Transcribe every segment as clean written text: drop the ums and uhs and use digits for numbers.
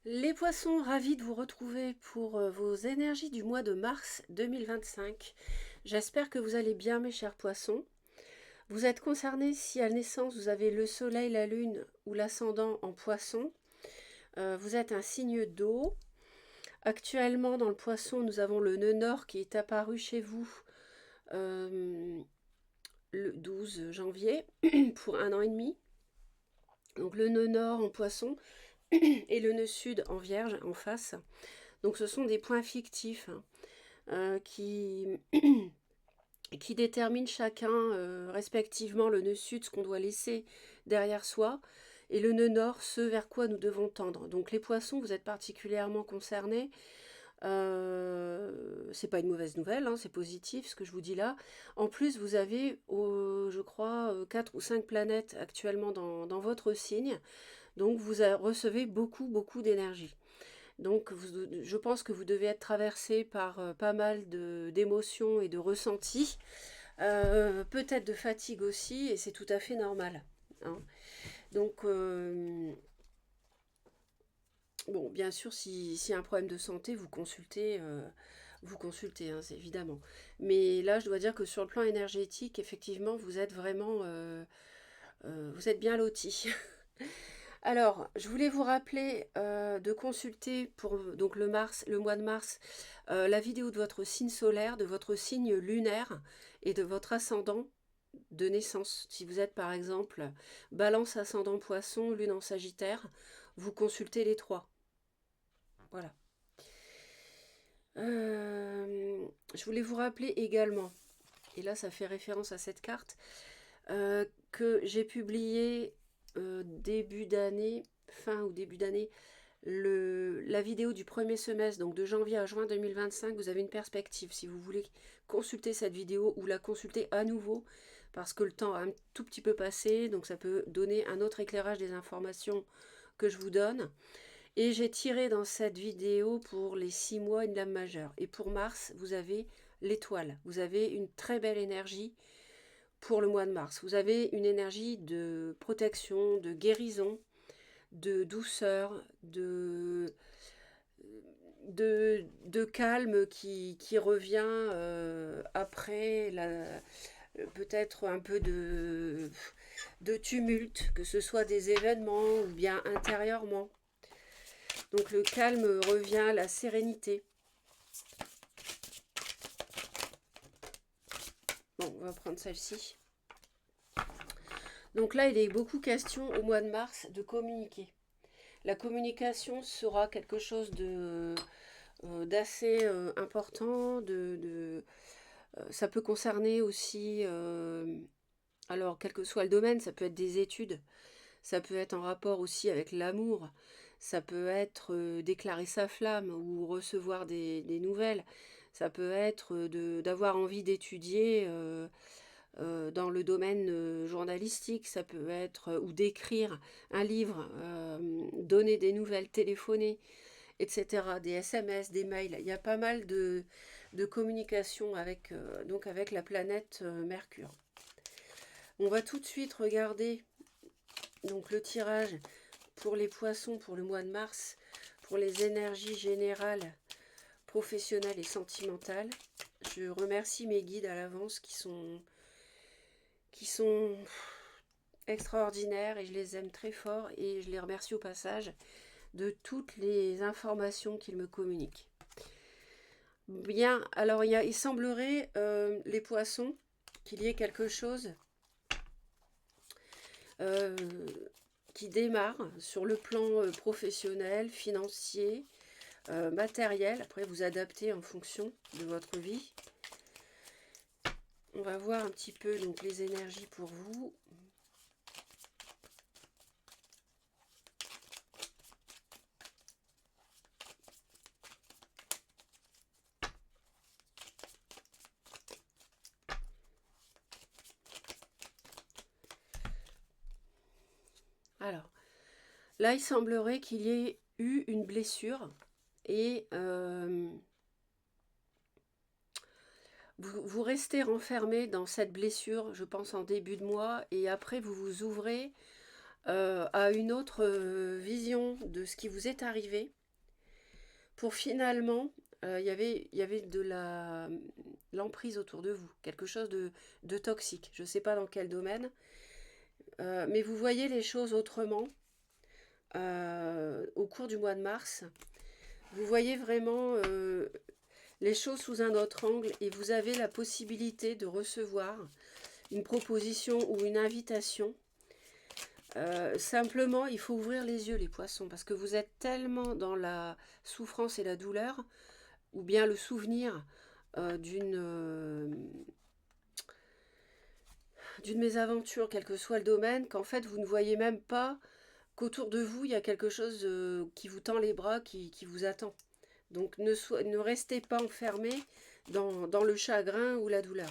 Les poissons, ravis de vous retrouver pour vos énergies du mois de mars 2025. J'espère que vous allez bien, mes chers poissons. Vous êtes concernés si à naissance vous avez le soleil, la lune ou l'ascendant en poisson. Vous êtes un signe d'eau. Actuellement, dans le poisson, nous avons le nœud nord qui est apparu chez vous euh, le 12 janvier pour 1 an et demi. Donc le nœud nord en poisson et le nœud sud en vierge en face. Donc ce sont des points fictifs, hein, qui déterminent chacun respectivement le nœud sud, ce qu'on doit laisser derrière soi, et le nœud nord, ce vers quoi nous devons tendre. Donc les poissons, vous êtes particulièrement concernés. C'est pas une mauvaise nouvelle, hein, c'est positif ce que je vous dis là. En plus, vous avez, je crois, 4 ou 5 planètes actuellement dans votre signe. Donc vous recevez beaucoup d'énergie. Donc je pense que vous devez être traversé par pas mal d'émotions et de ressentis, peut-être de fatigue aussi, et c'est tout à fait normal, hein. Donc, bon, bien sûr, si y a un problème de santé, vous consultez, hein, c'est évidemment. Mais là, je dois dire que sur le plan énergétique, effectivement, vous êtes vraiment, vous êtes bien loti. Alors, je voulais vous rappeler de consulter pour donc le mois de mars, la vidéo de votre signe solaire, de votre signe lunaire et de votre ascendant de naissance. Si vous êtes par exemple Balance, ascendant Poisson, Lune en Sagittaire, vous consultez les trois. Voilà. Je voulais vous rappeler également, et là ça fait référence à cette carte, que j'ai publié début d'année, fin ou début d'année, la vidéo du premier semestre, donc de janvier à juin 2025. Vous avez une perspective si vous voulez consulter cette vidéo ou la consulter à nouveau, parce que le temps a un tout petit peu passé, donc ça peut donner un autre éclairage des informations que je vous donne. Et j'ai tiré dans cette vidéo pour les 6 mois une lame majeure. Et pour mars, vous avez l'étoile. Vous avez une très belle énergie pour le mois de mars. Vous avez une énergie de protection, de guérison, de douceur, de calme qui revient après peut-être un peu de tumulte, que ce soit des événements ou bien intérieurement. Donc le calme revient, la sérénité. Bon, on va prendre celle-ci. Donc là, il est beaucoup question au mois de mars de communiquer. La communication sera quelque chose d'assez important. Ça peut concerner aussi, alors quel que soit le domaine, ça peut être des études, ça peut être en rapport aussi avec l'amour, ça peut être déclarer sa flamme ou recevoir des nouvelles, ça peut être d'avoir envie d'étudier dans le domaine journalistique, ça peut être ou d'écrire un livre, donner des nouvelles, téléphoner, etc., des SMS, des mails. Il y a pas mal de communication avec, donc avec la planète Mercure. On va tout de suite regarder donc le tirage pour les poissons pour le mois de mars, pour les énergies générales, professionnelles et sentimentales. Je remercie mes guides à l'avance qui sont extraordinaires et je les aime très fort et je les remercie au passage de toutes les informations qu'ils me communiquent. Bien, alors il semblerait, les poissons, qu'il y ait quelque chose euh, qui démarre sur le plan professionnel, financier, matériel. Après, vous adaptez en fonction de votre vie. On va voir un petit peu donc les énergies pour vous. Alors, là, il semblerait qu'il y ait eu une blessure et vous restez renfermé dans cette blessure, je pense, en début de mois, et après, vous vous ouvrez à une autre vision de ce qui vous est arrivé, pour finalement, il y avait de l'emprise autour de vous, quelque chose de toxique. Je ne sais pas dans quel domaine, mais vous voyez les choses autrement au cours du mois de mars. Vous voyez vraiment les choses sous un autre angle et vous avez la possibilité de recevoir une proposition ou une invitation. Simplement, il faut ouvrir les yeux, les poissons, parce que vous êtes tellement dans la souffrance et la douleur, ou bien le souvenir d'une mésaventure, quel que soit le domaine, qu'en fait, vous ne voyez même pas qu'autour de vous, il y a quelque chose qui vous tend les bras, qui vous attend. Donc, ne restez pas enfermé dans le chagrin ou la douleur.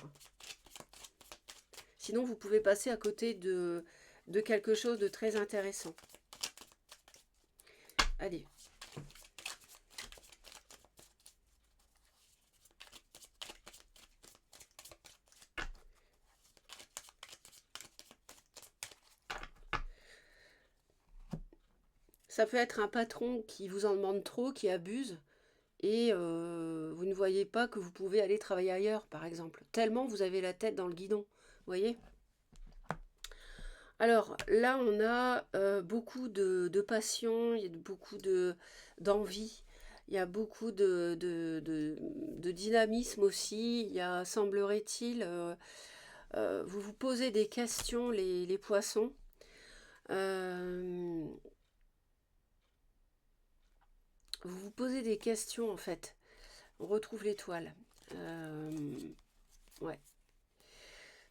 Sinon, vous pouvez passer à côté de quelque chose de très intéressant. Allez. Ça peut être un patron qui vous en demande trop, qui abuse, et vous ne voyez pas que vous pouvez aller travailler ailleurs, par exemple. Tellement vous avez la tête dans le guidon, vous voyez? Alors là, on a beaucoup de passion, il y a beaucoup d'envie, il y a beaucoup de dynamisme aussi. Il y a, semblerait-il, vous vous posez des questions, les poissons. Euh, vous vous posez des questions en fait. On retrouve l'étoile. Ouais.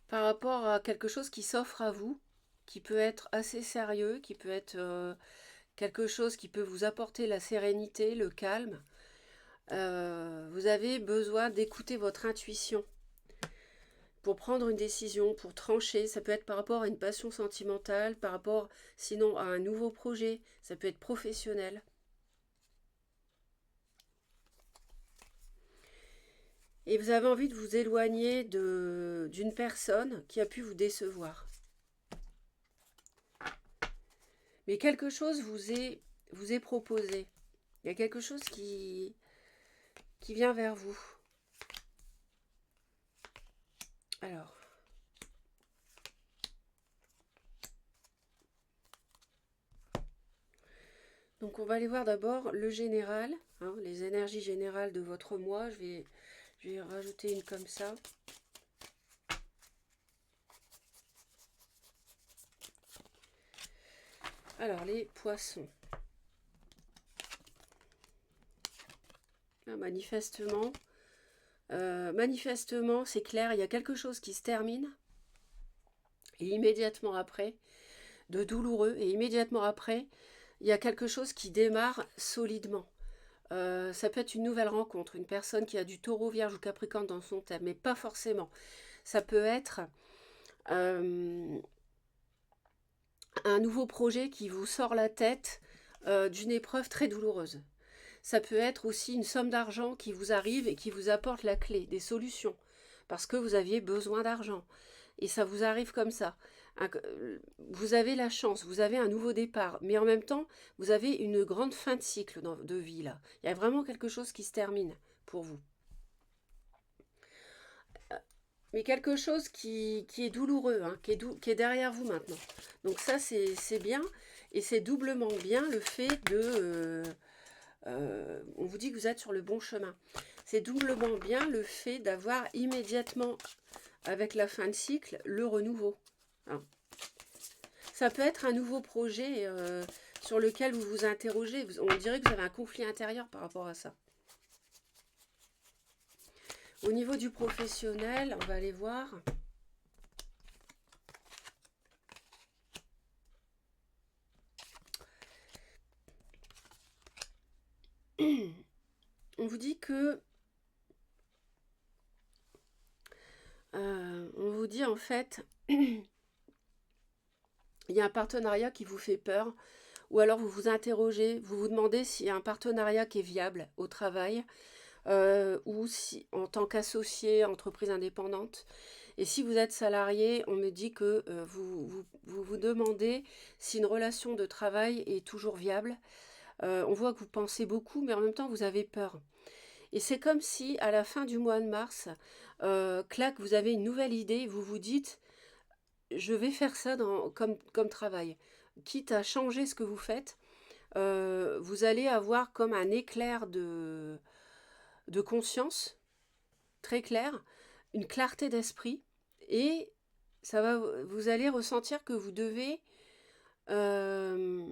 Par rapport à quelque chose qui s'offre à vous, qui peut être assez sérieux, qui peut être quelque chose qui peut vous apporter la sérénité, le calme. Vous avez besoin d'écouter votre intuition pour prendre une décision, pour trancher. Ça peut être par rapport à une passion sentimentale, par rapport sinon à un nouveau projet, ça peut être professionnel. Et vous avez envie de vous éloigner d'une personne qui a pu vous décevoir. Mais quelque chose vous est proposé. Il y a quelque chose qui vient vers vous. Alors. Donc on va aller voir d'abord le général, hein, les énergies générales de votre mois. Je vais rajouter une comme ça. Alors les poissons. Ah, manifestement, c'est clair, il y a quelque chose qui se termine. Et immédiatement après, de douloureux, et immédiatement après, il y a quelque chose qui démarre solidement. Ça peut être une nouvelle rencontre, une personne qui a du taureau, vierge ou capricorne dans son thème, mais pas forcément. Ça peut être un nouveau projet qui vous sort la tête d'une épreuve très douloureuse. Ça peut être aussi une somme d'argent qui vous arrive et qui vous apporte la clé, des solutions, parce que vous aviez besoin d'argent. Et ça vous arrive comme ça. Vous avez la chance, vous avez un nouveau départ, mais en même temps, vous avez une grande fin de cycle de vie là. Il y a vraiment quelque chose qui se termine pour vous. Mais quelque chose qui est douloureux, hein, qui est derrière vous maintenant. Donc ça, c'est bien. Et c'est doublement bien le fait de... on vous dit que vous êtes sur le bon chemin. C'est doublement bien le fait d'avoir immédiatement, avec la fin de cycle, le renouveau. Hein. Ça peut être un nouveau projet sur lequel vous vous interrogez. On dirait que vous avez un conflit intérieur par rapport à ça. Au niveau du professionnel, on va aller voir. On vous dit que... on vous dit en fait... il y a un partenariat qui vous fait peur. Ou alors vous vous interrogez, vous vous demandez s'il y a un partenariat qui est viable au travail. Ou si en tant qu'associé, entreprise indépendante. Et si vous êtes salarié, on me dit que vous demandez si une relation de travail est toujours viable. On voit que vous pensez beaucoup, mais en même temps, vous avez peur. Et c'est comme si, à la fin du mois de mars, clac, vous avez une nouvelle idée, vous vous dites, je vais faire ça comme travail. Quitte à changer ce que vous faites, vous allez avoir comme un éclair de conscience très clair, une clarté d'esprit, et vous allez ressentir que vous devez euh,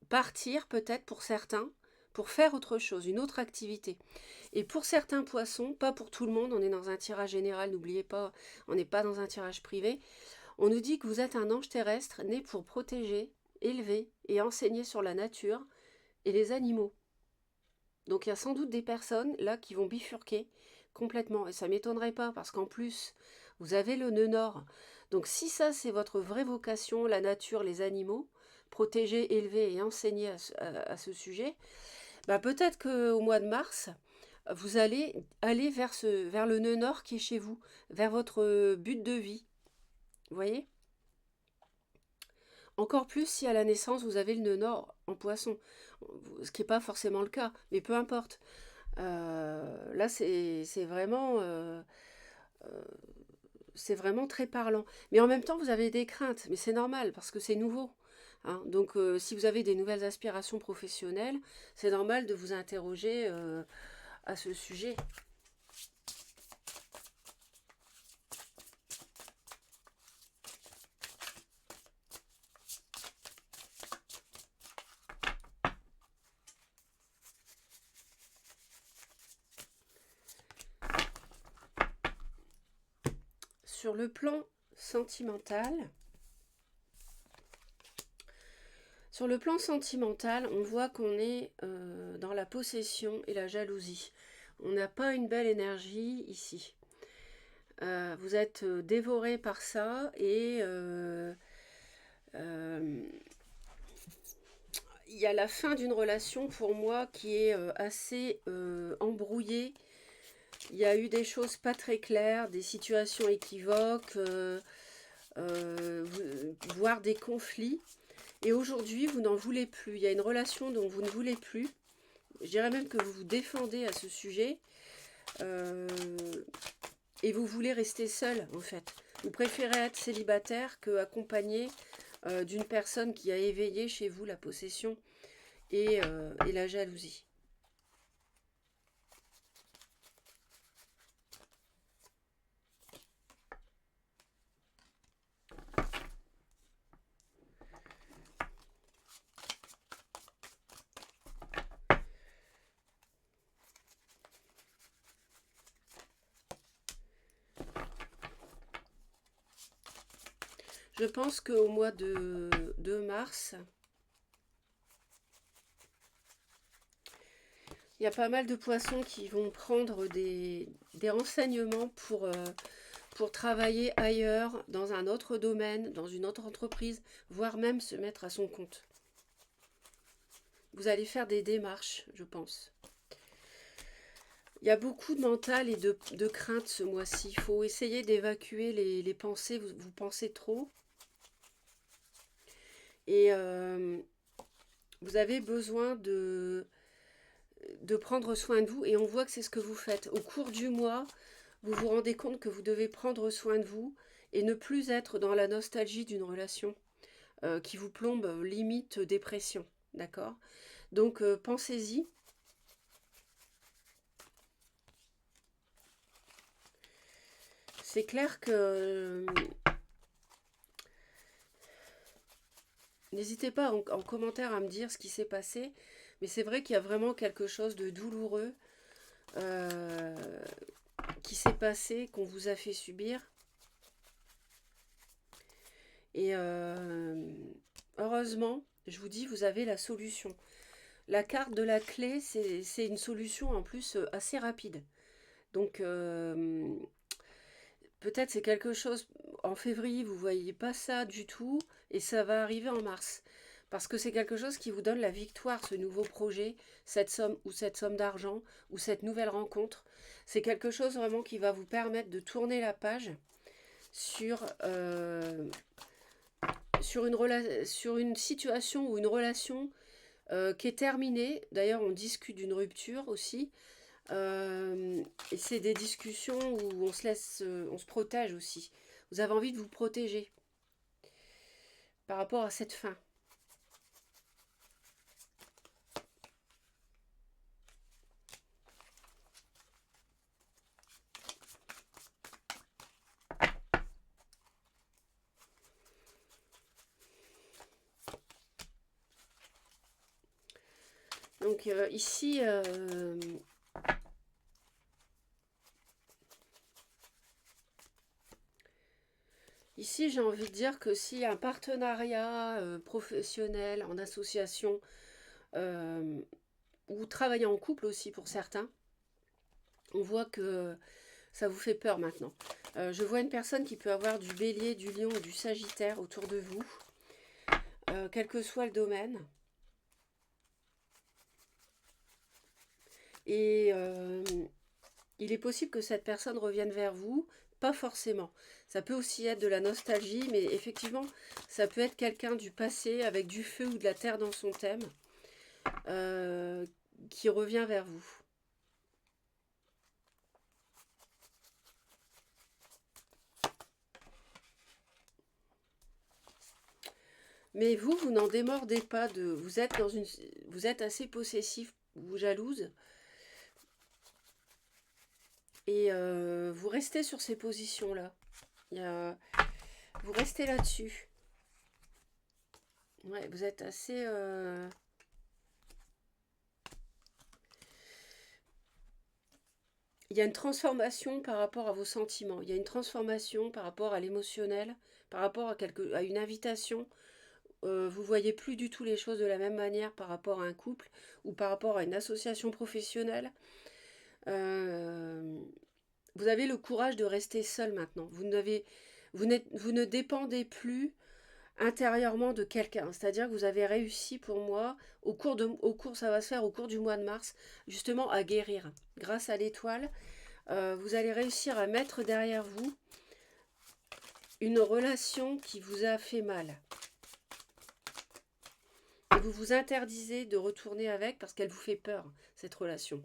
partir peut-être pour certains, pour faire autre chose, une autre activité. Et pour certains poissons, pas pour tout le monde, on est dans un tirage général, n'oubliez pas, on n'est pas dans un tirage privé, on nous dit que vous êtes un ange terrestre né pour protéger, élever et enseigner sur la nature et les animaux. Donc il y a sans doute des personnes là qui vont bifurquer complètement. Et ça ne m'étonnerait pas parce qu'en plus, vous avez le nœud nord. Donc si ça c'est votre vraie vocation, la nature, les animaux, protéger, élever et enseigner à ce sujet, bah peut-être qu'au mois de mars, vous allez aller vers le nœud nord qui est chez vous, vers votre but de vie. Vous voyez? Encore plus si à la naissance vous avez le nœud nord en poisson, ce qui n'est pas forcément le cas, mais peu importe. Là, euh, c'est vraiment très parlant. Mais en même temps, vous avez des craintes, mais c'est normal parce que c'est nouveau. Hein. Donc, si vous avez des nouvelles aspirations professionnelles, c'est normal de vous interroger à ce sujet. Sur le plan sentimental, on voit qu'on est dans la possession et la jalousie. On n'a pas une belle énergie ici. Vous êtes dévoré par ça et il y a la fin d'une relation pour moi qui est assez embrouillée. Il y a eu des choses pas très claires, des situations équivoques, voire des conflits. Et aujourd'hui, vous n'en voulez plus. Il y a une relation dont vous ne voulez plus. Je dirais même que vous vous défendez à ce sujet. Euh, et vous voulez rester seul, en fait. Vous préférez être célibataire que accompagné d'une personne qui a éveillé chez vous la possession et la jalousie. Je pense qu'au mois de mars, il y a pas mal de poissons qui vont prendre des renseignements pour travailler ailleurs, dans un autre domaine, dans une autre entreprise, voire même se mettre à son compte. Vous allez faire des démarches, je pense. Il y a beaucoup de mental et de crainte ce mois-ci. Il faut essayer d'évacuer les pensées. Vous pensez trop. Et vous avez besoin de prendre soin de vous. Et on voit que c'est ce que vous faites. Au cours du mois, vous vous rendez compte que vous devez prendre soin de vous et ne plus être dans la nostalgie d'une relation qui vous plombe limite dépression. D'accord? Donc pensez-y. C'est clair que n'hésitez pas en commentaire à me dire ce qui s'est passé, mais c'est vrai qu'il y a vraiment quelque chose de douloureux euh, qui s'est passé, qu'on vous a fait subir. Et heureusement, je vous dis, vous avez la solution. La carte de la clé, c'est une solution en plus assez rapide. Donc peut-être c'est quelque chose, en février, vous ne voyez pas ça du tout, et ça va arriver en mars. Parce que c'est quelque chose qui vous donne la victoire, ce nouveau projet, cette somme d'argent, ou cette nouvelle rencontre. C'est quelque chose vraiment qui va vous permettre de tourner la page sur, sur une situation ou une relation qui est terminée. D'ailleurs, on discute d'une rupture aussi. Et c'est des discussions où on se protège aussi. Vous avez envie de vous protéger par rapport à cette fin. Donc ici, ici j'ai envie de dire que s'il y a un partenariat professionnel, en association, euh, ou travailler en couple aussi pour certains, on voit que ça vous fait peur maintenant. Je vois une personne qui peut avoir du bélier, du lion ou du sagittaire autour de vous, quel que soit le domaine. Et il est possible que cette personne revienne vers vous, pas forcément. Ça peut aussi être de la nostalgie, mais effectivement, ça peut être quelqu'un du passé avec du feu ou de la terre dans son thème euh, qui revient vers vous. Mais vous, vous n'en démordez pas de. Vous êtes assez possessif ou jalouse, et vous restez sur ces positions-là. Vous restez là-dessus. Ouais, vous êtes assez. Il y a une transformation par rapport à vos sentiments. Il y a une transformation par rapport à l'émotionnel, par rapport à une invitation. Vous voyez plus du tout les choses de la même manière par rapport à un couple ou par rapport à une association professionnelle. Euh, vous avez le courage de rester seul maintenant. Vous ne dépendez plus intérieurement de quelqu'un. C'est-à-dire que vous avez réussi pour moi, ça va se faire au cours du mois de mars, justement à guérir. Grâce à l'étoile, vous allez réussir à mettre derrière vous une relation qui vous a fait mal. Et vous vous interdisez de retourner avec parce qu'elle vous fait peur, cette relation.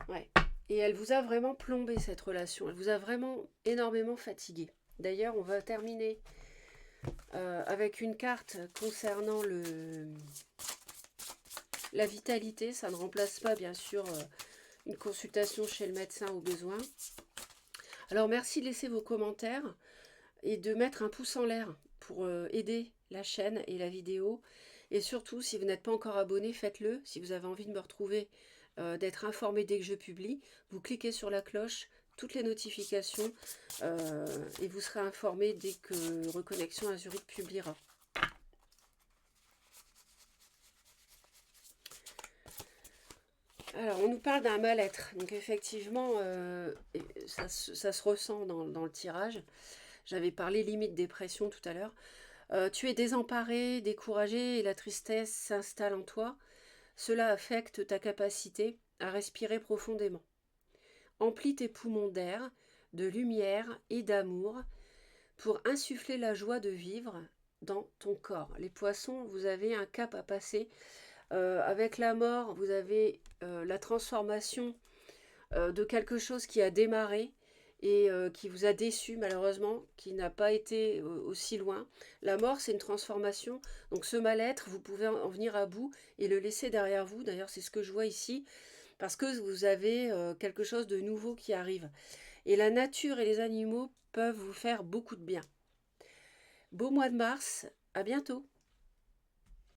Ouais. Et elle vous a vraiment plombé, cette relation. Elle vous a vraiment énormément fatigué. D'ailleurs, on va terminer avec une carte concernant la vitalité. Ça ne remplace pas, bien sûr, une consultation chez le médecin au besoin. Alors, merci de laisser vos commentaires et de mettre un pouce en l'air pour aider la chaîne et la vidéo. Et surtout, si vous n'êtes pas encore abonné, faites-le. Si vous avez envie de me retrouver, d'être informé dès que je publie, vous cliquez sur la cloche, toutes les notifications, et vous serez informé dès que Reconnexion Azurite publiera. Alors, on nous parle d'un mal-être. Donc, effectivement, ça se ressent dans le tirage. J'avais parlé limite dépression tout à l'heure. Tu es désemparé, découragé et la tristesse s'installe en toi. Cela affecte ta capacité à respirer profondément. Emplis tes poumons d'air, de lumière et d'amour pour insuffler la joie de vivre dans ton corps. Les poissons, vous avez un cap à passer. Avec la mort, vous avez la transformation de quelque chose qui a démarré et qui vous a déçu malheureusement, qui n'a pas été aussi loin. La mort, c'est une transformation. Donc ce mal-être, vous pouvez en venir à bout et le laisser derrière vous. D'ailleurs, c'est ce que je vois ici, parce que vous avez quelque chose de nouveau qui arrive. Et la nature et les animaux peuvent vous faire beaucoup de bien. Beau mois de mars, à bientôt.